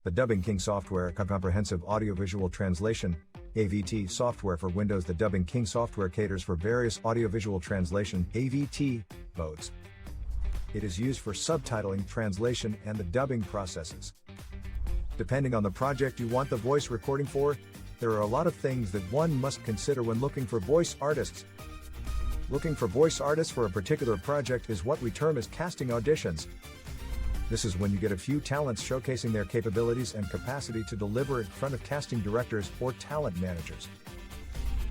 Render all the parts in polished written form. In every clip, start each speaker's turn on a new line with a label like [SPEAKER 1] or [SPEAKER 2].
[SPEAKER 1] The Dubbing King software, comprehensive audiovisual translation, AVT software for Windows. The Dubbing King software caters for various audiovisual translation (AVT) modes. It is used for subtitling, translation, and the dubbing processes. Depending on the project you want the voice recording for, there are a lot of things that one must consider when looking for voice artists. Looking for voice artists for a particular project is what we term as casting auditions. This is when you get a few talents showcasing their capabilities and capacity to deliver in front of casting directors or talent managers.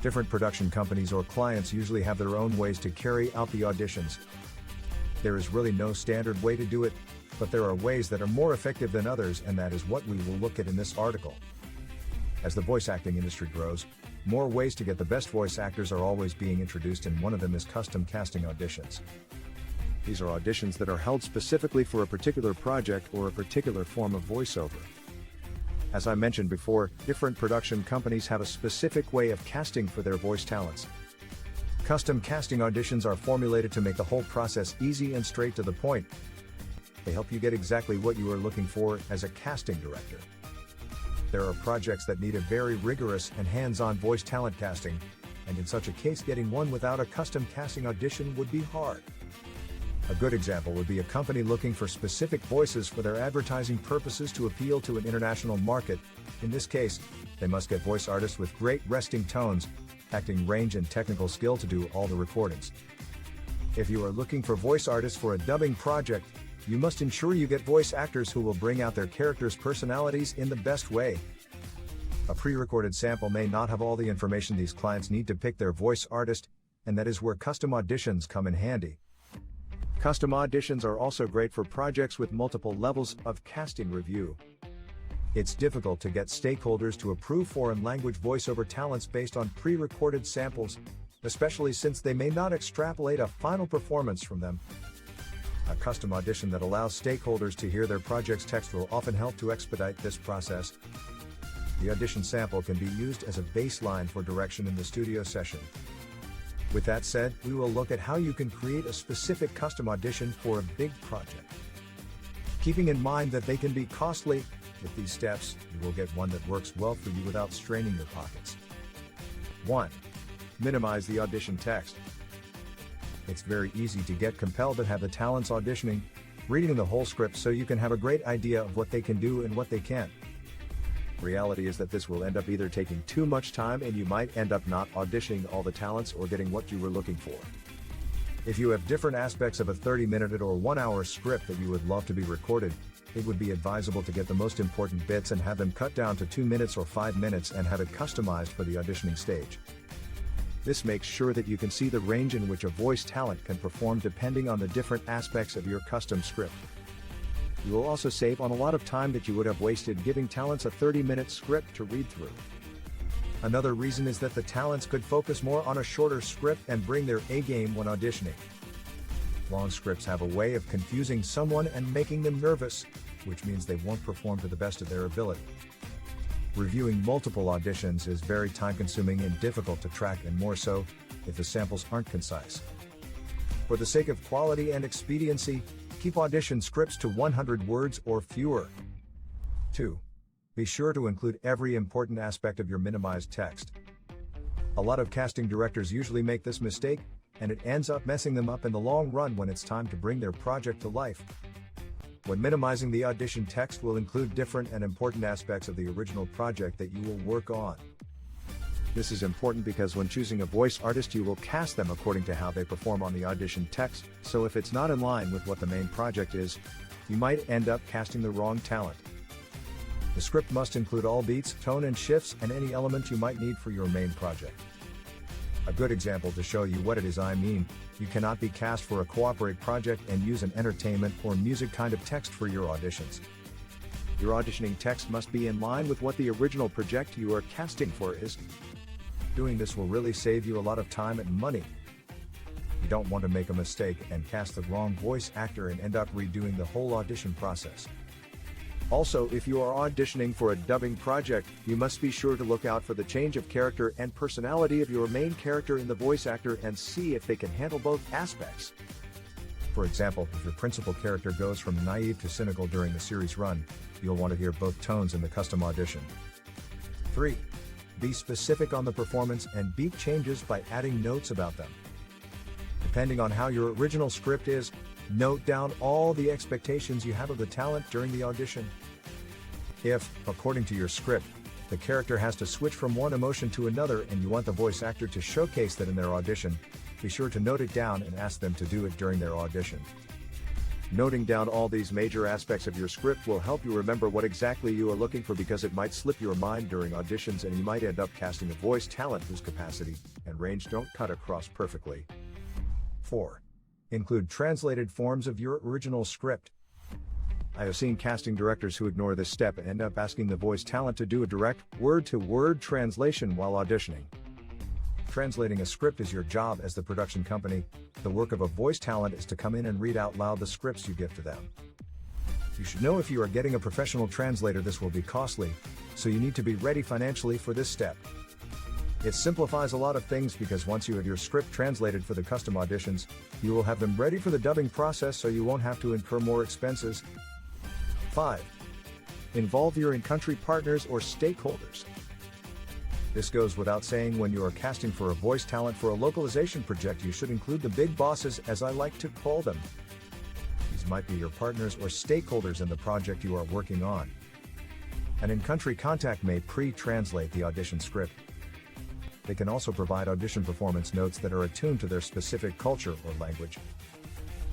[SPEAKER 1] Different production companies or clients usually have their own ways to carry out the auditions. There is really no standard way to do it, but there are ways that are more effective than others, and that is what we will look at in this article. As the voice acting industry grows, more ways to get the best voice actors are always being introduced, and one of them is custom casting auditions. These are auditions that are held specifically for a particular project or a particular form of voiceover. As I mentioned before, different production companies have a specific way of casting for their voice talents. Custom casting auditions are formulated to make the whole process easy and straight to the point. They help you get exactly what you are looking for as a casting director. There are projects that need a very rigorous and hands-on voice talent casting, and in such a case getting one without a custom casting audition would be hard. A good example would be a company looking for specific voices for their advertising purposes to appeal to an international market. In this case, they must get voice artists with great resting tones, acting range, and technical skill to do all the recordings. If you are looking for voice artists for a dubbing project, you must ensure you get voice actors who will bring out their characters' personalities in the best way. A pre-recorded sample may not have all the information these clients need to pick their voice artist, and that is where custom auditions come in handy. Custom auditions are also great for projects with multiple levels of casting review. It's difficult to get stakeholders to approve foreign language voiceover talents based on pre-recorded samples, especially since they may not extrapolate a final performance from them. A custom audition that allows stakeholders to hear their project's text will often help to expedite this process. The audition sample can be used as a baseline for direction in the studio session. With that said, we will look at how you can create a specific custom audition for a big project. Keeping in mind that they can be costly, with these steps, you will get one that works well for you without straining your pockets. 1. Minimize the audition text. It's very easy to get compelled to have the talents auditioning, reading the whole script so you can have a great idea of what they can do and what they can't. Reality is that this will end up either taking too much time and you might end up not auditioning all the talents or getting what you were looking for. If you have different aspects of a 30-minute or 1-hour script that you would love to be recorded, it would be advisable to get the most important bits and have them cut down to 2 minutes or 5 minutes and have it customized for the auditioning stage. This makes sure that you can see the range in which a voice talent can perform depending on the different aspects of your custom script. You will also save on a lot of time that you would have wasted giving talents a 30-minute script to read through. Another reason is that the talents could focus more on a shorter script and bring their A-game when auditioning. Long scripts have a way of confusing someone and making them nervous, which means they won't perform to the best of their ability. Reviewing multiple auditions is very time-consuming and difficult to track, and more so if the samples aren't concise. For the sake of quality and expediency, keep audition scripts to 100 words or fewer. 2. Be sure to include every important aspect of your minimized text. A lot of casting directors usually make this mistake, and it ends up messing them up in the long run when it's time to bring their project to life. When minimizing the audition text will include different and important aspects of the original project that you will work on. This is important because when choosing a voice artist you will cast them according to how they perform on the audition text, so if it's not in line with what the main project is, you might end up casting the wrong talent. The script must include all beats, tone and shifts, and any element you might need for your main project. A good example to show you what it is I mean, you cannot be cast for a cooperate project and use an entertainment or music kind of text for your auditions. Your auditioning text must be in line with what the original project you are casting for is. Doing this will really save you a lot of time and money. You don't want to make a mistake and cast the wrong voice actor and end up redoing the whole audition process. Also, if you are auditioning for a dubbing project, you must be sure to look out for the change of character and personality of your main character in the voice actor and see if they can handle both aspects. For example, if your principal character goes from naive to cynical during the series run, you'll want to hear both tones in the custom audition. 3. Be specific on the performance and beat changes by adding notes about them. Depending on how your original script is, note down all the expectations you have of the talent during the audition. If, according to your script, the character has to switch from one emotion to another and you want the voice actor to showcase that in their audition, be sure to note it down and ask them to do it during their audition. Noting down all these major aspects of your script will help you remember what exactly you are looking for, because it might slip your mind during auditions and you might end up casting a voice talent whose capacity and range don't cut across perfectly. 4. Include translated forms of your original script. I have seen casting directors who ignore this step and end up asking the voice talent to do a direct, word-to-word translation while auditioning. Translating a script is your job as the production company. The work of a voice talent is to come in and read out loud the scripts you give to them. You should know if you are getting a professional translator, this will be costly, so you need to be ready financially for this step. It simplifies a lot of things because once you have your script translated for the custom auditions, you will have them ready for the dubbing process, so you won't have to incur more expenses. 5. Involve your in-country partners or stakeholders. This goes without saying, when you are casting for a voice talent for a localization project, you should include the big bosses, as I like to call them. These might be your partners or stakeholders in the project you are working on. An in-country contact may pre-translate the audition script. They can also provide audition performance notes that are attuned to their specific culture or language.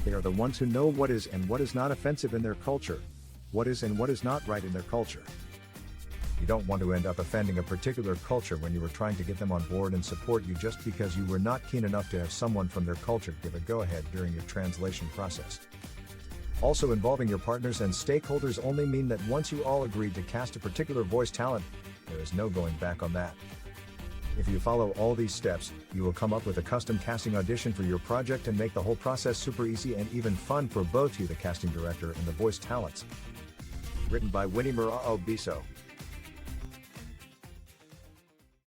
[SPEAKER 1] They are the ones who know what is and what is not offensive in their culture, what is and what is not right in their culture. You don't want to end up offending a particular culture when you were trying to get them on board and support you just because you were not keen enough to have someone from their culture give a go-ahead during your translation process. Also, involving your partners and stakeholders only mean that once you all agreed to cast a particular voice talent, there is no going back on that. If you follow all these steps, you will come up with a custom casting audition for your project and make the whole process super easy and even fun for both you, the casting director, and the voice talents. Written by Winnie Murao Biso.